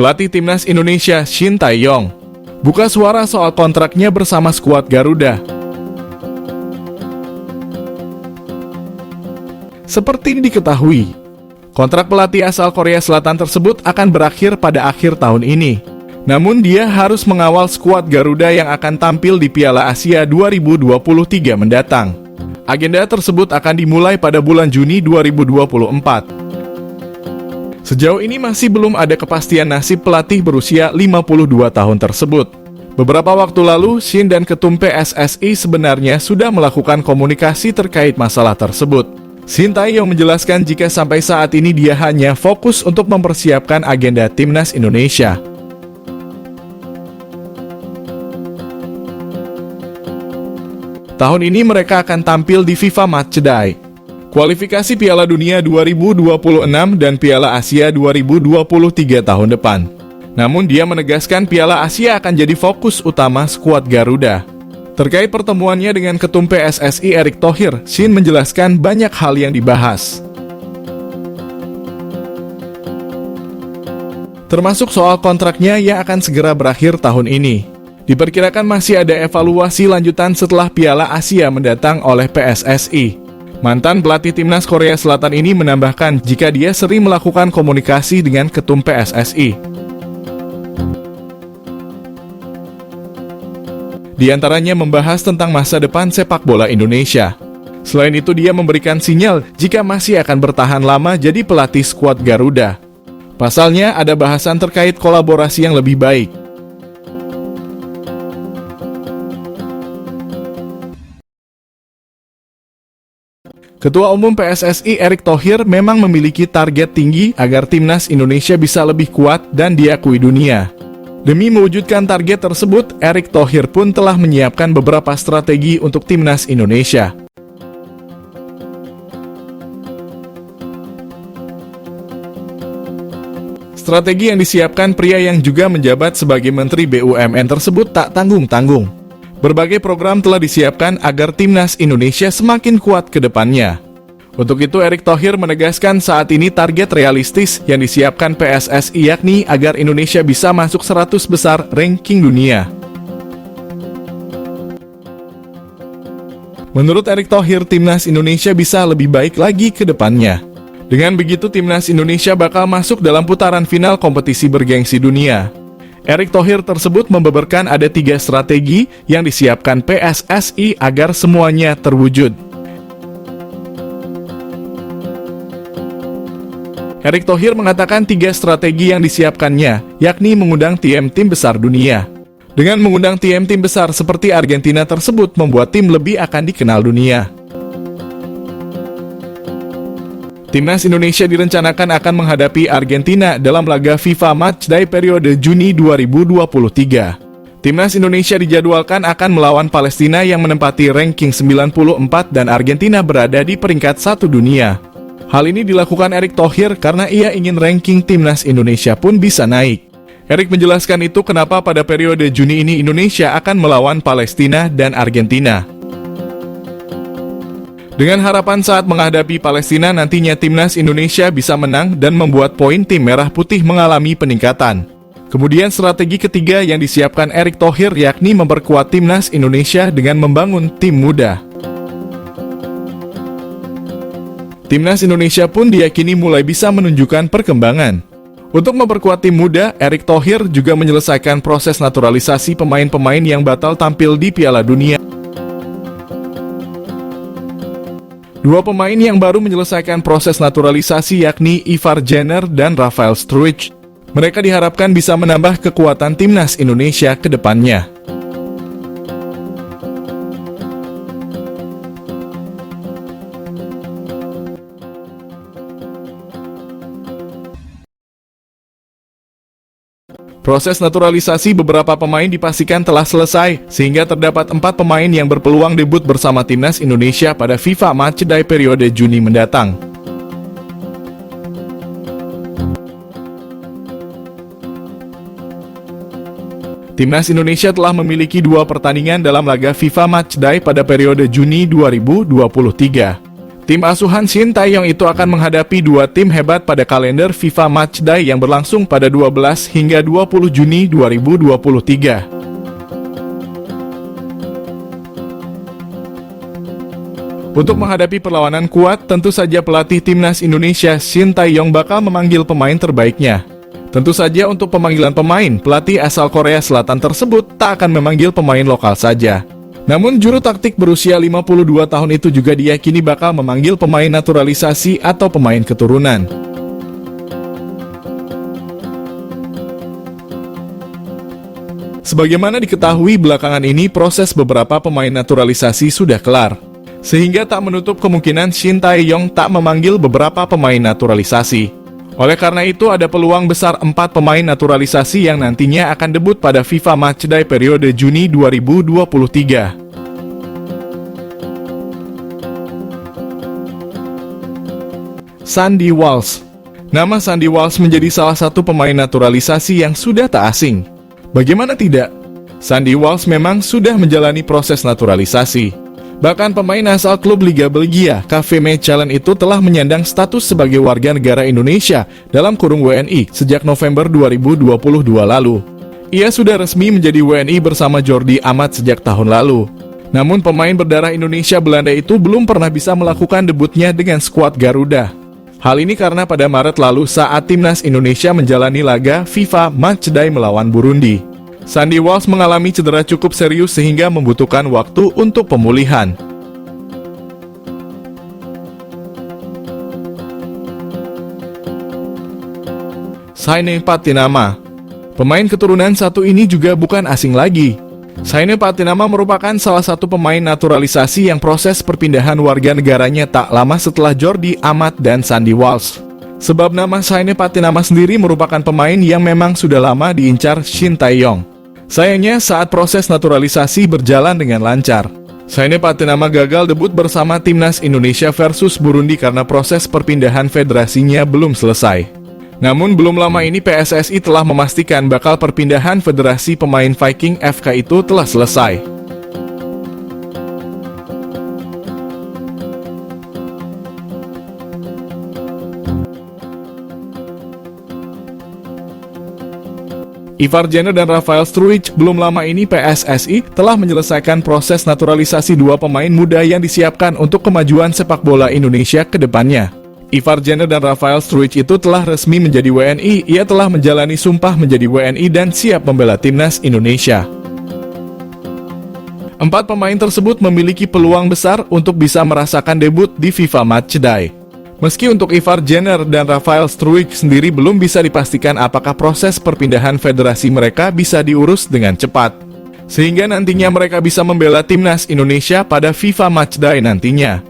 Pelatih Timnas Indonesia Shin Tae-yong buka suara soal kontraknya bersama skuad Garuda. Seperti diketahui, kontrak pelatih asal Korea Selatan tersebut akan berakhir pada akhir tahun ini. Namun dia harus mengawal skuad Garuda yang akan tampil di Piala Asia 2023 mendatang. Agenda tersebut akan dimulai pada bulan Juni 2024. Sejauh ini masih belum ada kepastian nasib pelatih berusia 52 tahun tersebut. Beberapa waktu lalu, Shin dan Ketum PSSI sebenarnya sudah melakukan komunikasi terkait masalah tersebut. Shin Tae-yong menjelaskan jika sampai saat ini dia hanya fokus untuk mempersiapkan agenda Timnas Indonesia. Tahun ini mereka akan tampil di FIFA Matchday, kualifikasi Piala Dunia 2026 dan Piala Asia 2023 tahun depan. Namun dia menegaskan Piala Asia akan jadi fokus utama skuad Garuda. Terkait pertemuannya dengan Ketum PSSI Erick Thohir, Shin menjelaskan banyak hal yang dibahas. Termasuk soal kontraknya yang akan segera berakhir tahun ini. Diperkirakan masih ada evaluasi lanjutan setelah Piala Asia mendatang oleh PSSI. Mantan pelatih Timnas Korea Selatan ini menambahkan jika dia sering melakukan komunikasi dengan Ketum PSSI. Di antaranya membahas tentang masa depan sepak bola Indonesia. Selain itu dia memberikan sinyal jika masih akan bertahan lama jadi pelatih skuad Garuda. Pasalnya ada bahasan terkait kolaborasi yang lebih baik. Ketua Umum PSSI Erick Thohir memang memiliki target tinggi agar Timnas Indonesia bisa lebih kuat dan diakui dunia. Demi mewujudkan target tersebut, Erick Thohir pun telah menyiapkan beberapa strategi untuk Timnas Indonesia. Strategi yang disiapkan pria yang juga menjabat sebagai Menteri BUMN tersebut tak tanggung-tanggung. Berbagai program telah disiapkan agar Timnas Indonesia semakin kuat ke depannya. Untuk itu, Erick Thohir menegaskan saat ini target realistis yang disiapkan PSSI yakni agar Indonesia bisa masuk 100 besar ranking dunia. Menurut Erick Thohir, Timnas Indonesia bisa lebih baik lagi ke depannya. Dengan begitu, Timnas Indonesia bakal masuk dalam putaran final kompetisi bergengsi dunia. Erick Thohir tersebut membeberkan ada 3 strategi yang disiapkan PSSI agar semuanya terwujud. Erick Thohir mengatakan 3 strategi yang disiapkannya, yakni mengundang tim besar dunia. Dengan mengundang tim besar seperti Argentina tersebut membuat tim lebih akan dikenal dunia. Timnas Indonesia direncanakan akan menghadapi Argentina dalam laga FIFA Matchday periode Juni 2023. Timnas Indonesia dijadwalkan akan melawan Palestina yang menempati ranking 94 dan Argentina berada di peringkat 1 dunia. Hal ini dilakukan Erick Thohir karena ia ingin ranking Timnas Indonesia pun bisa naik. Erick menjelaskan itu kenapa pada periode Juni ini Indonesia akan melawan Palestina dan Argentina. Dengan harapan saat menghadapi Palestina nantinya Timnas Indonesia bisa menang dan membuat poin tim merah putih mengalami peningkatan. Kemudian strategi ketiga yang disiapkan Erick Thohir yakni memperkuat Timnas Indonesia dengan membangun tim muda. Timnas Indonesia pun diyakini mulai bisa menunjukkan perkembangan. Untuk memperkuat tim muda, Erick Thohir juga menyelesaikan proses naturalisasi pemain-pemain yang batal tampil di Piala Dunia. 2 pemain yang baru menyelesaikan proses naturalisasi yakni Ivar Jenner dan Rafael Struijk. Mereka diharapkan bisa menambah kekuatan Timnas Indonesia ke depannya. Proses naturalisasi beberapa pemain dipastikan telah selesai, sehingga terdapat 4 pemain yang berpeluang debut bersama Timnas Indonesia pada FIFA Matchday periode Juni mendatang. Timnas Indonesia telah memiliki 2 pertandingan dalam laga FIFA Matchday pada periode Juni 2023. Tim asuhan Shin Tae-yong itu akan menghadapi dua tim hebat pada kalender FIFA Matchday yang berlangsung pada 12 hingga 20 Juni 2023. Untuk menghadapi perlawanan kuat, tentu saja pelatih timnas Indonesia Shin Tae-yong bakal memanggil pemain terbaiknya. Tentu saja untuk pemanggilan pemain, pelatih asal Korea Selatan tersebut tak akan memanggil pemain lokal saja. Namun juru taktik berusia 52 tahun itu juga diyakini bakal memanggil pemain naturalisasi atau pemain keturunan. Sebagaimana diketahui belakangan ini proses beberapa pemain naturalisasi sudah kelar, sehingga tak menutup kemungkinan Shin Tae-yong tak memanggil beberapa pemain naturalisasi. Oleh karena itu ada peluang besar 4 pemain naturalisasi yang nantinya akan debut pada FIFA Matchday periode Juni 2023. Sandy Walsh. Nama Sandy Walsh menjadi salah satu pemain naturalisasi yang sudah tak asing. Bagaimana tidak? Sandy Walsh memang sudah menjalani proses naturalisasi. Bahkan pemain asal klub Liga Belgia, KV Mechelen itu telah menyandang status sebagai warga negara Indonesia dalam kurung WNI sejak November 2022 lalu. Ia sudah resmi menjadi WNI bersama Jordi Amat sejak tahun lalu. Namun pemain berdarah Indonesia Belanda itu belum pernah bisa melakukan debutnya dengan skuad Garuda. Hal ini karena pada Maret lalu saat timnas Indonesia menjalani laga FIFA Matchday melawan Burundi, Sandy Walsh mengalami cedera cukup serius sehingga membutuhkan waktu untuk pemulihan. Saine Patinama. Pemain keturunan satu ini juga bukan asing lagi. Saine Patinama merupakan salah satu pemain naturalisasi yang proses perpindahan warga negaranya tak lama setelah Jordi Amat dan Sandy Walsh. Sebab nama Saine Patinama sendiri merupakan pemain yang memang sudah lama diincar Shin Tae-yong. Sayangnya saat proses naturalisasi berjalan dengan lancar, Saine Patinama gagal debut bersama timnas Indonesia versus Burundi karena proses perpindahan federasinya belum selesai. Namun belum lama ini PSSI telah memastikan bakal perpindahan federasi pemain Viking FK itu telah selesai. Ivar Jenner dan Rafael Struijk. Belum lama ini PSSI telah menyelesaikan proses naturalisasi dua pemain muda yang disiapkan untuk kemajuan sepak bola Indonesia ke depannya. Ivar Jenner dan Rafael Struijk itu telah resmi menjadi WNI. Ia telah menjalani sumpah menjadi WNI dan siap membela timnas Indonesia. 4 pemain tersebut memiliki peluang besar untuk bisa merasakan debut di FIFA Matchday. Meski untuk Ivar Jenner dan Rafael Struijk sendiri belum bisa dipastikan apakah proses perpindahan federasi mereka bisa diurus dengan cepat, sehingga nantinya mereka bisa membela timnas Indonesia pada FIFA Matchday nantinya.